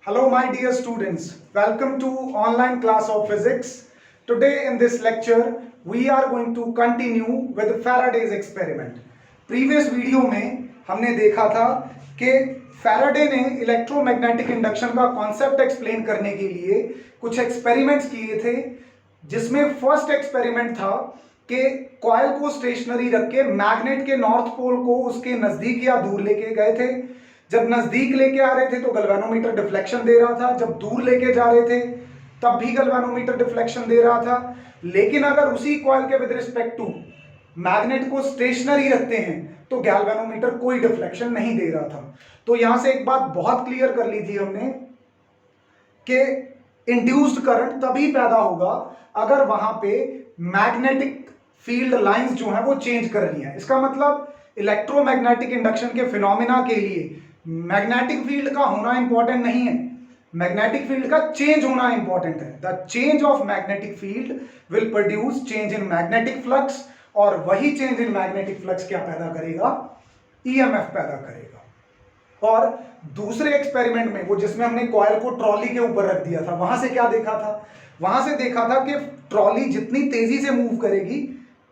Hello my dear students, welcome to online class of physics. Today in this lecture we are going to continue with Faraday's experiment. Previous video में हमने देखा था कि Faraday ने electromagnetic induction का concept explain करने के लिए कुछ एक्सपेरिमेंट्स किए थे, जिसमें फर्स्ट एक्सपेरिमेंट था कि कॉइल को स्टेशनरी रख के मैग्नेट के नॉर्थ पोल को उसके नजदीक या दूर लेके गए थे। जब नजदीक लेके आ रहे थे तो गैल्वेनोमीटर डिफ्लेक्शन दे रहा था, जब दूर लेके जा रहे थे तब भी गैल्वेनोमीटर डिफ्लेक्शन दे रहा था। लेकिन अगर उसी कॉइल के विद रिस्पेक्ट टू मैग्नेट को स्टेशनरी रखते हैं तो गैल्वेनोमीटर कोई डिफ्लेक्शन नहीं दे रहा था। तो यहां से एक बात बहुत क्लियर कर ली थी हमने कि इंड्यूस्ड करंट तभी पैदा होगा अगर वहां पे मैग्नेटिक फील्ड लाइंस जो है वो चेंज कर रही है। इसका मतलब इलेक्ट्रोमैग्नेटिक इंडक्शन के फिनोमेना के लिए मैग्नेटिक फील्ड का होना इंपॉर्टेंट नहीं है, मैग्नेटिक फील्ड का चेंज होना इंपॉर्टेंट है। The change of magnetic field will produce change in magnetic flux, और वही चेंज इन मैग्नेटिक फ्लक्स क्या पैदा करेगा? ईएमएफ पैदा करेगा। और दूसरे एक्सपेरिमेंट में वो जिसमें हमने कॉइल को ट्रॉली के ऊपर रख दिया था, वहां से क्या देखा था? वहां से देखा था कि ट्रॉली जितनी तेजी से मूव करेगी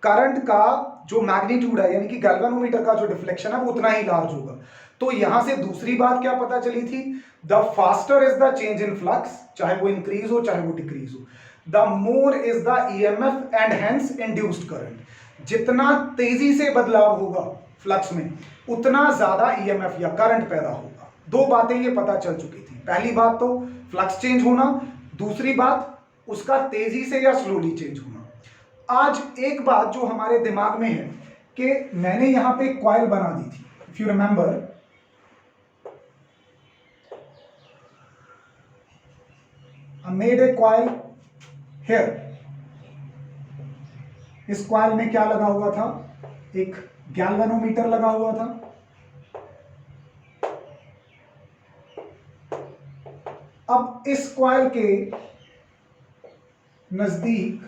करंट का जो मैग्नीट्यूड है यानी कि गैल्वेनोमीटर का जो डिफ्लेक्शन है वो उतना ही लार्ज होगा। तो यहां से दूसरी बात क्या पता चली थी? The faster is the change in flux, चाहे वो इंक्रीज हो चाहे वो डिक्रीज हो, the more is the EMF and hence induced current. जितना तेजी से बदलाव होगा फ्लक्स में उतना ज्यादा ईएमएफ या करंट पैदा होगा। दो बातें ये पता चल चुकी थी। पहली बात तो फ्लक्स चेंज होना, दूसरी बात उसका तेजी से या स्लोली चेंज होना। आज एक बात जो हमारे दिमाग में है कि मैंने यहां पे एक कॉइल बना दी थी, if you remember, I made a coil here. इस कॉइल में क्या लगा हुआ था? एक गैल्वेनोमीटर लगा हुआ था। अब इस कॉइल के नजदीक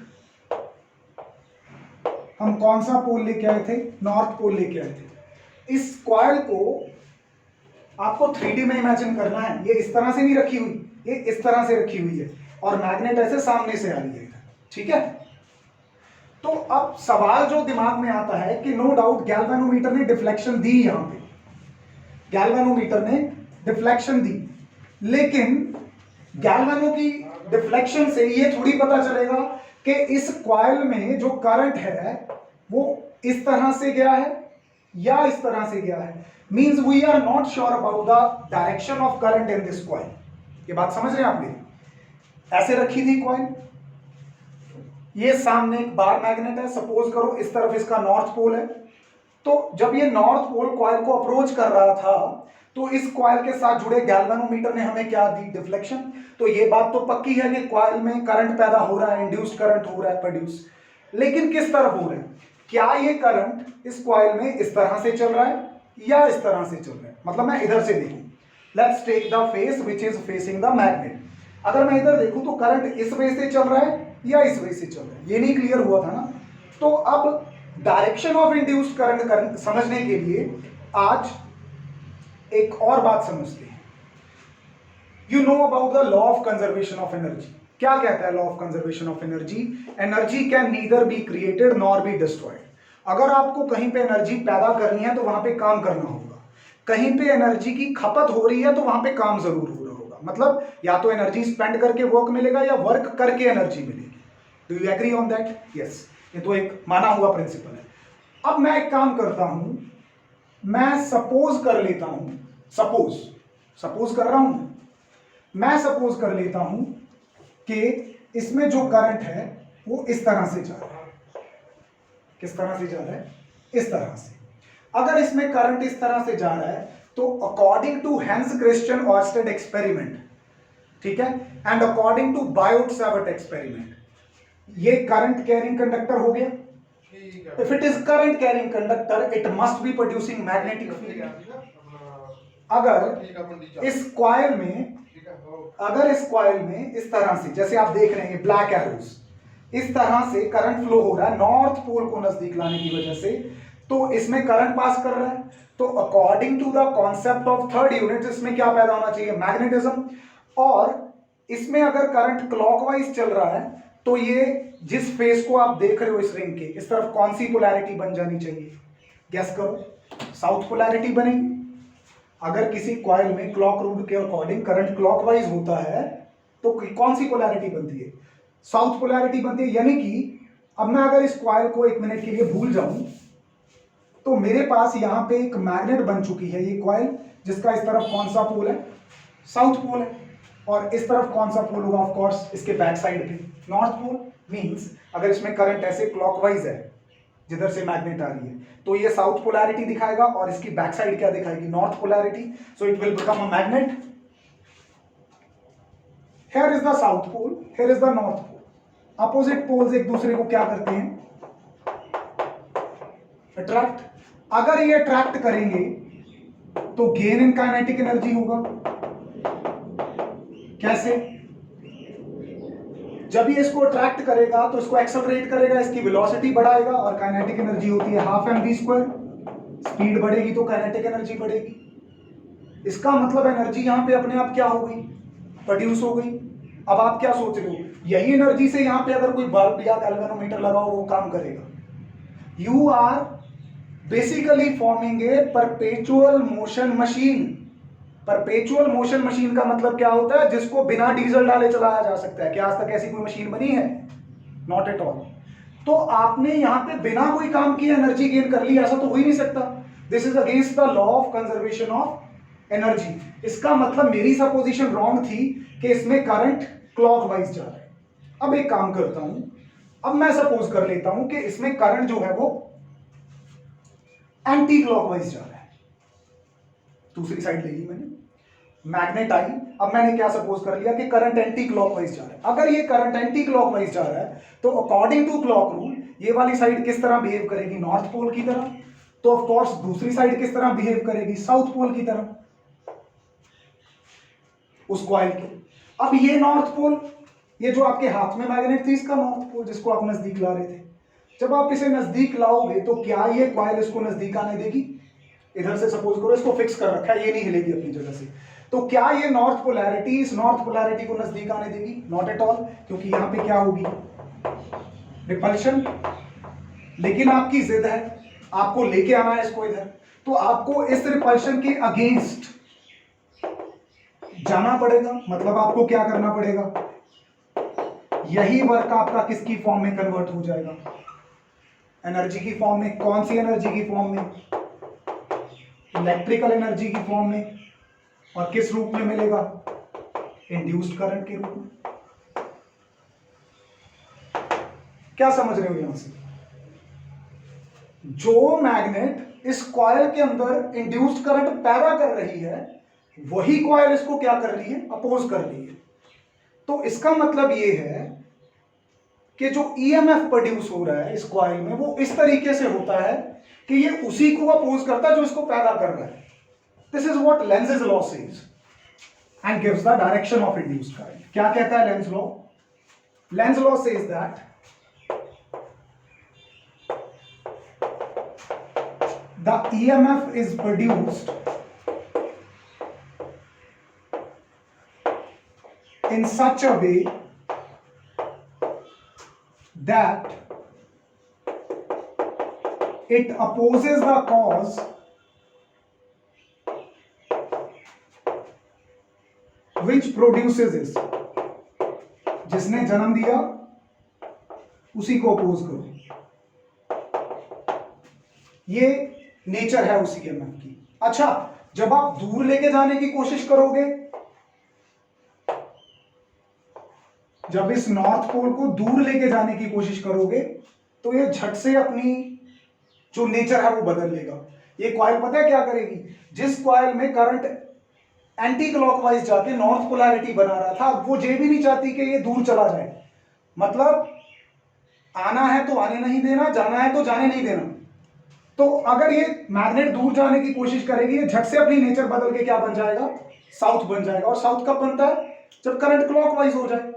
हम कौन सा पोल लेके आए थे? नॉर्थ पोल लेके आए थे। इस कॉइल को आपको 3D में इमेजिन करना है। ये इस तरह से नहीं रखी हुई, ये इस तरह से रखी हुई है और मैग्नेट ऐसे सामने से आ रही है, ठीक है? तो अब सवाल जो दिमाग में आता है कि नो डाउट गैल्वेनोमीटर ने डिफ्लेक्शन दी, यहां पे गैल्वेनोमीटर ने डिफ्लेक्शन दी, लेकिन गैल्वेनो की डिफ्लेक्शन से ये थोड़ी पता चलेगा कि इस कॉइल में जो करंट है वो इस तरह से गया है या इस तरह से गया है। Means we are not sure about the direction of current in this coil. ये बात समझ रहे हैं आप मेरी? ऐसे रखी थी कॉइल, ये सामने एक बार मैग्नेट है, सपोज करो इस तरफ इसका नॉर्थ पोल है। तो जब ये नॉर्थ पोल कॉइल को अप्रोच कर रहा था तो इस कॉइल के साथ जुड़े गैल्वेनोमीटर ने हमें क्या दी? डिफ्लेक्शन। तो ये बात तो पक्की है कि कॉइल में करंट पैदा हो रहा है, इंड्यूस्ड करंट हो रहा है प्रोड्यूस, लेकिन किस तरफ हो रहा है? क्या ये करंट इस कॉइल में इस तरह से चल रहा है या इस तरह से चल रहा है? मतलब मैं इधर से देखूं, let's take the face which is facing the magnet. अगर मैं इधर देखूं तो करंट इस वे से चल रहा है या इस वे से चल रहा है? ये नहीं क्लियर हुआ था ना। तो अब डायरेक्शन ऑफ इंड्यूस्ड करंट समझने के लिए आज एक और बात समझते हैं। You know about the law of conservation of energy. क्या कहता है law of conservation of energy? Energy can neither be created nor be destroyed. अगर आपको कहीं पे एनर्जी पैदा करनी है तो वहां पे काम करना होगा, कहीं पे एनर्जी की खपत हो रही है तो वहां पे काम जरूर हो रहा होगा। मतलब या तो एनर्जी स्पेंड करके वर्क मिलेगा या वर्क करके एनर्जी मिलेगी। Do you agree on that? Yes, ये तो एक माना हुआ प्रिंसिपल है। अब मैं एक काम करता हूं, मैं सपोज कर लेता हूं, सपोज कर रहा हूं, मैं सपोज कर लेता हूं कि इसमें जो करंट है वो इस तरह से जा रहा है। किस तरह से जा रहा है? इस तरह से। अगर इसमें करंट इस तरह से जा रहा है तो according to Hans Christian Oersted experiment, ठीक है, and according to Biot Savart experiment, ये करंट कैरिंग कंडक्टर हो गया। If it is current carrying conductor it must be producing magnetic field. अगर इस कॉइल में इस तरह से, जैसे आप देख रहे हैं ब्लैक एरोज, इस तरह से करंट फ्लो हो रहा है नॉर्थ पोल को नजदीक लाने की वजह से, तो इसमें करंट पास कर रहा है। तो according to the concept of third unit इसमें क्या पैदा होना चाहिए? मैग्नेटिज्म। और इसमें अगर करंट क्लॉकवाइज चल रहा है तो ये जिस फेस को आप देख रहे हो इस रिंग के, इस तरफ कौन सी पोलैरिटी बन जानी चाहिए? गेस करो। साउथ पोलैरिटी बनेगी। अगर किसी कॉइल में क्लॉक रूल के अकॉर्डिंग करंट क्लॉकवाइज होता है तो कौन सी पोलैरिटी बनती है? साउथ पोलैरिटी बनती है। यानी कि अब मैं अगर इस कॉइल को 1 मिनट के लिए भूल जाऊं तो मेरे पास यहां पे एक मैग्नेट बन चुकी है ये कॉइल, जिसका इस तरफ कौन सा पोल है? साउथ पोल है। और इस तरफ कौन सा पोल होगा? ऑफ कोर्स इसके बैक साइड पे नॉर्थ पोल। मींस अगर इसमें करंट ऐसे क्लॉकवाइज है जिधर से मैग्नेट आ रही है तो ये साउथ पोलैरिटी दिखाएगा और इसकी बैक साइड क्या दिखाएगी? North polarity. So it will become a magnet. Here is the south pole, here is the north pole. Opposite poles एक दूसरे को क्या करते हैं? अट्रैक्ट। अगर ये अट्रैक्ट करेंगे तो गेन इन काइनेटिक एनर्जी होगा। कैसे? जब ये इसको अट्रैक्ट करेगा तो इसको एक्सेलरेट करेगा, इसकी वेलोसिटी बढ़ाएगा और काइनेटिक एनर्जी होती है 12mv²। स्पीड बढ़ेगी तो काइनेटिक एनर्जी बढ़ेगी। इसका मतलब एनर्जी यहां पे अपने आप क्या हो गई? प्रोड्यूस हो गई। अब आप क्या सोच रहे हो? यही एनर्जी से यहां पे अगर कोई बल्ब या गैल्वेनोमीटर लगाओ वो काम करेगा। You are basically forming a perpetual motion machine. Perpetual motion machine का मतलब क्या होता है? जिसको बिना डीजल डाले चलाया जा सकता है। क्या आज तक ऐसी कोई मशीन बनी है? Not at all. तो आपने यहां पे बिना कोई काम किए एनर्जी गेन कर ली, ऐसा तो हो ही नहीं सकता। This is against the law of conservation of energy. इसका मतलब मेरी सपोजिशन रॉन्ग थी कि इसमें करंट क्लॉकवाइज जा रहा है। अब एक काम करता हूं, अब मैं सपोज कर लेता हूं कि इसमें करंट जो है वो एंटी क्लॉकवाइज जा रहा है। दूसरी साइड ले ली मैंने, मैग्नेट आई। अब मैंने क्या सपोज कर लिया कि करंट एंटी क्लॉकवाइज जा रहा है। अगर ये करंट एंटी क्लॉकवाइज जा रहा है तो अकॉर्डिंग टू क्लॉक रूल ये वाली साइड किस तरह बिहेव करेगी? नॉर्थ पोल की तरह। तो ऑफ कोर्स दूसरी साइड किस तरह बिहेव करेगी? साउथ पोल की तरह, उस कॉइल के। अब ये नॉर्थ पोल, ये जो आपके हाथ में मैग्नेट थी इसका नॉर्थ पोल, जिसको आप नजदीक ला रहे थे। जब आप इसे नजदीक लाओगे तो क्या ये कॉइल इसको नजदीक आने देगी? इधर से सपोज करो इसको फिक्स कर रखा है, ये नहीं हिलेगी अपनी जगह से। तो क्या ये नॉर्थ पोलैरिटी इस नॉर्थ पोलैरिटी को नजदीक आने देगी? नॉट एट ऑल, क्योंकि यहां पे क्या होगी? रिपल्शन। लेकिन आपकी जिद है, आपको लेके आना है इसको इधर, तो आपको इस रिपल्शन के अगेंस्ट जाना पड़ेगा। मतलब आपको क्या करना पड़ेगा? यही वर्क आपका किसकी फॉर्म में कन्वर्ट हो जाएगा? एनर्जी की फॉर्म में। कौन सी एनर्जी की फॉर्म में? इलेक्ट्रिकल एनर्जी की फॉर्म में। और किस रूप में मिलेगा? इंड्यूस्ड करंट के रूप में। क्या समझ रहे हो यहां से? जो मैग्नेट इस कॉइल के अंदर इंड्यूस्ड करंट पैदा कर रही है वही कॉइल इसको क्या कर रही है? अपोज कर रही है। तो इसका मतलब ये है कि जो ईएमएफ प्रोड्यूस हो रहा है इस कॉइल में वो इस तरीके से होता है कि ये उसी को अपोज करता है जो इसको पैदा कर रहा है। This is what Lenz's law says and gives the direction of induced current. क्या कहता है Lenz law? Lenz law says that the EMF is produced in such a way that it opposes the cause which produces it. जिसने जन्म दिया उसी को oppose करो। ये नेचर है उसी EMF की। अच्छा, जब आप दूर लेके जाने की कोशिश करोगे, जब इस नॉर्थ पोल को दूर लेके जाने की कोशिश करोगे तो ये झट से अपनी जो नेचर है वो बदल लेगा। ये कॉइल पता है क्या करेगी? जिस कॉइल में करंट एंटी क्लॉकवाइज जाके नॉर्थ पोलैरिटी बना रहा था, अब वो ये भी नहीं चाहती कि ये दूर चला जाए। मतलब आना है तो आने नहीं देना, जाना है तो जाने नहीं देना। तो अगर ये मैग्नेट दूर जाने की कोशिश करेगी, ये झट से अपनी नेचर बदल के क्या बन जाएगा? साउथ बन जाएगा। और साउथ कब बनता है? जब करंट क्लॉकवाइज हो जाए।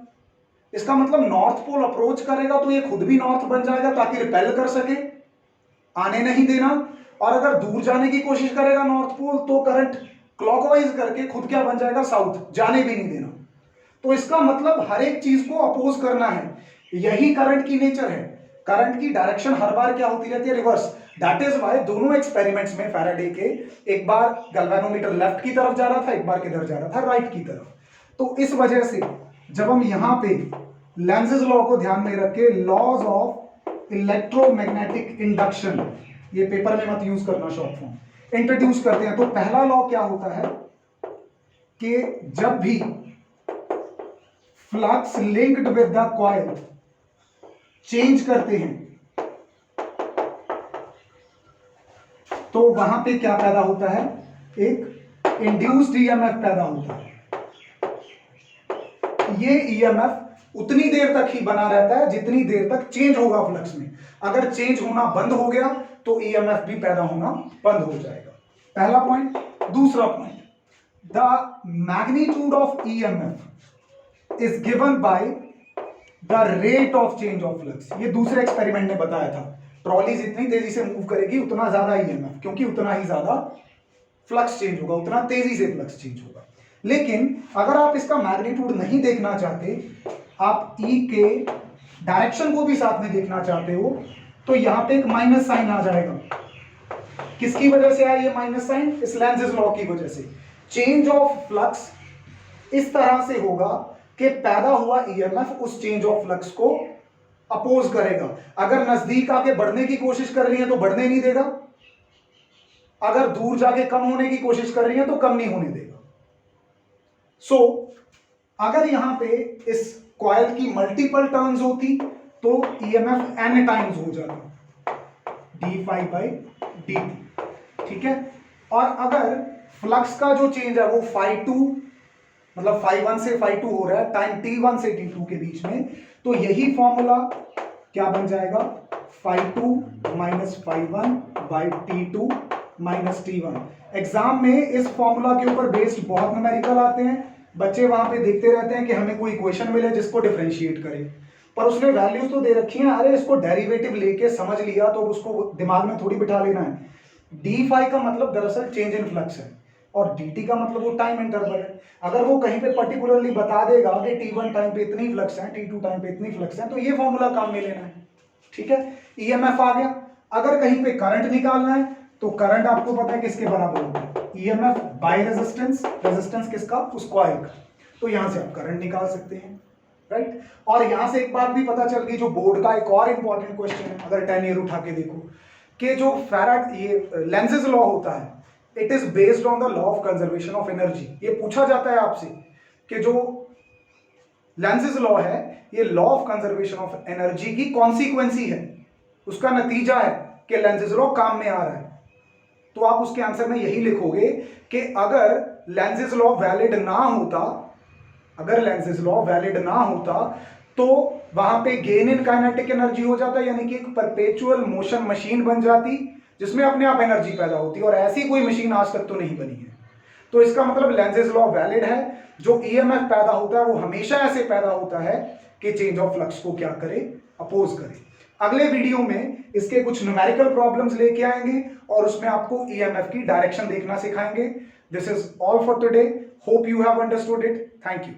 इसका मतलब नॉर्थ पोल अप्रोच करेगा तो ये खुद भी नॉर्थ बन जाएगा ताकि रिपेल कर सके, आने नहीं देना। और अगर दूर जाने की कोशिश करेगा नॉर्थ पोल तो करंट क्लॉकवाइज करके खुद क्या बन जाएगा? साउथ, जाने भी नहीं देना। तो इसका मतलब हर एक चीज को अपोज करना है। यही करंट की नेचर है। करंट की डायरेक्शन हर बार क्या होती रहती है? रिवर्स। दैट इज वाई दोनों एक्सपेरिमेंट्स में फैराडे के, एक बार गैल्वेनोमीटर लेफ्ट की तरफ जा रहा था, एक बार किधर जा रहा था? राइट की तरफ। तो इस वजह से जब हम यहां पे लेंज़ेस लॉ को ध्यान में रख के लॉज ऑफ इलेक्ट्रोमैग्नेटिक इंडक्शन, ये पेपर में मत यूज करना शॉर्ट फॉर्म, इंट्रोड्यूस करते हैं, तो पहला लॉ क्या होता है कि जब भी flux linked with the coil change करते हैं तो वहां पे क्या पैदा होता है? एक इंड्यूस्ड ईएमएफ पैदा होता है। ये ईएमएफ उतनी देर तक ही बना रहता है जितनी देर तक चेंज होगा फ्लक्स में। अगर चेंज होना बंद हो गया तो ईएमएफ भी पैदा होना बंद हो जाएगा। पहला पॉइंट। दूसरा point, the magnitude of EMF is given by the rate of change of flux. ये दूसरे एक्सपेरिमेंट ने बताया था, ट्रॉली जितनी तेजी से मूव करेगी उतना ज्यादा ईएमएफ, क्योंकि उतना ही ज्यादा फ्लक्स चेंज होगा, उतना तेजी से फ्लक्स चेंज होगा। लेकिन अगर आप इसका मैग्नीट्यूड नहीं देखना चाहते, आप ई के डायरेक्शन को भी साथ में देखना चाहते हो, तो यहां पे एक माइनस साइन आ जाएगा। किसकी वजह से आया ये माइनस साइन? इस लेंज़ेस लॉ की वजह से। चेंज ऑफ फ्लक्स इस तरह से होगा कि पैदा हुआ ईएमएफ उस चेंज ऑफ फ्लक्स को अपोज करेगा। अगर नजदीक आके बढ़ने की कोशिश कर रही है तो बढ़ने नहीं देगा, अगर दूर जाके कम होने की कोशिश कर रही है तो कम नहीं होने देगा। सो अगर यहां पे इस कॉइल की मल्टीपल टर्न्स होती तो ईएमएफ n टाइम्स हो जाता, d∅dt, ठीक है। और अगर फ्लक्स का जो चेंज है वो φ2 मतलब φ1 से φ2 हो रहा है टाइम t1 से t2 के बीच में, तो यही फॉर्मूला क्या बन जाएगा? φ2 minus φ1 by t2 minus t1। Exam में इस फॉर्मूला के ऊपर बेस्ड बहुत न्यूमेरिकल आते हैं, बच्चे वहां पे देखते रहते हैं कि हमें कोई इक्वेशन मिले जिसको डिफरेंशिएट करे, पर उसने वैल्यूज तो दे रखी हैं, अरे इसको डेरिवेटिव लेके समझ लिया तो उसको दिमाग में थोड़ी बिठा लेना है। d∅ का मतलब दरअसल चेंज इन फ्लक्स है और dt का मतलब वो टाइम इंटरवल है। अगर वो कहीं पे पर्टिकुलरली बता देगा कि t1 टाइम पे इतनी फ्लक्स है, t2 टाइम पे इतनी फ्लक्स है, तो ये फॉर्मूला काम में लेना है, ठीक है। ईएमएफ आ गया। अगर कहीं पे करंट निकालना है तो करंट आपको पता है किसके बराबर होगा? EMF by resistance. रेजिस्टेंस किसका? उस कॉइल का। तो यहां से आप करंट निकाल सकते हैं, राइट। और यहां से एक बात भी पता चल गई, जो बोर्ड का एक और इंपॉर्टेंट क्वेश्चन है, अगर 10 ईयर उठा के देखो, कि जो फैराडे ये लेंज़ेस लॉ होता है, it is based on the law of conservation of energy. ये पूछा जाता है आपसे कि जो लेंज़ेस लॉ है ये law of conservation of energy की कॉन्सिक्वेंसी है, उसका नतीजा है कि लेंज़ेस लॉ काम में आ रहा है। तो आप उसके आंसर में यही लिखोगे कि अगर लेंज़ेस लॉ वैलिड ना होता, अगर लेंज़ेस लॉ वैलिड ना होता तो वहां पे गेन इन काइनेटिक एनर्जी हो जाता, यानी कि एक परपेचुअल मोशन मशीन बन जाती जिसमें अपने आप एनर्जी पैदा होती, और ऐसी कोई मशीन आज तक तो नहीं बनी है। तो इसका मतलब लेंज़ेस लॉ वैलिड है। जो ईएमएफ पैदा होता है वो हमेशा ऐसे पैदा होता है कि चेंज ऑफ फ्लक्स को क्या करे? अपोज करे। अगले वीडियो में इसके कुछ न्यूमेरिकल प्रॉब्लम्स लेके आएंगे और उसमें आपको ईएमएफ की डायरेक्शन देखना सिखाएंगे। This is all for today. Hope you have understood it. Thank you.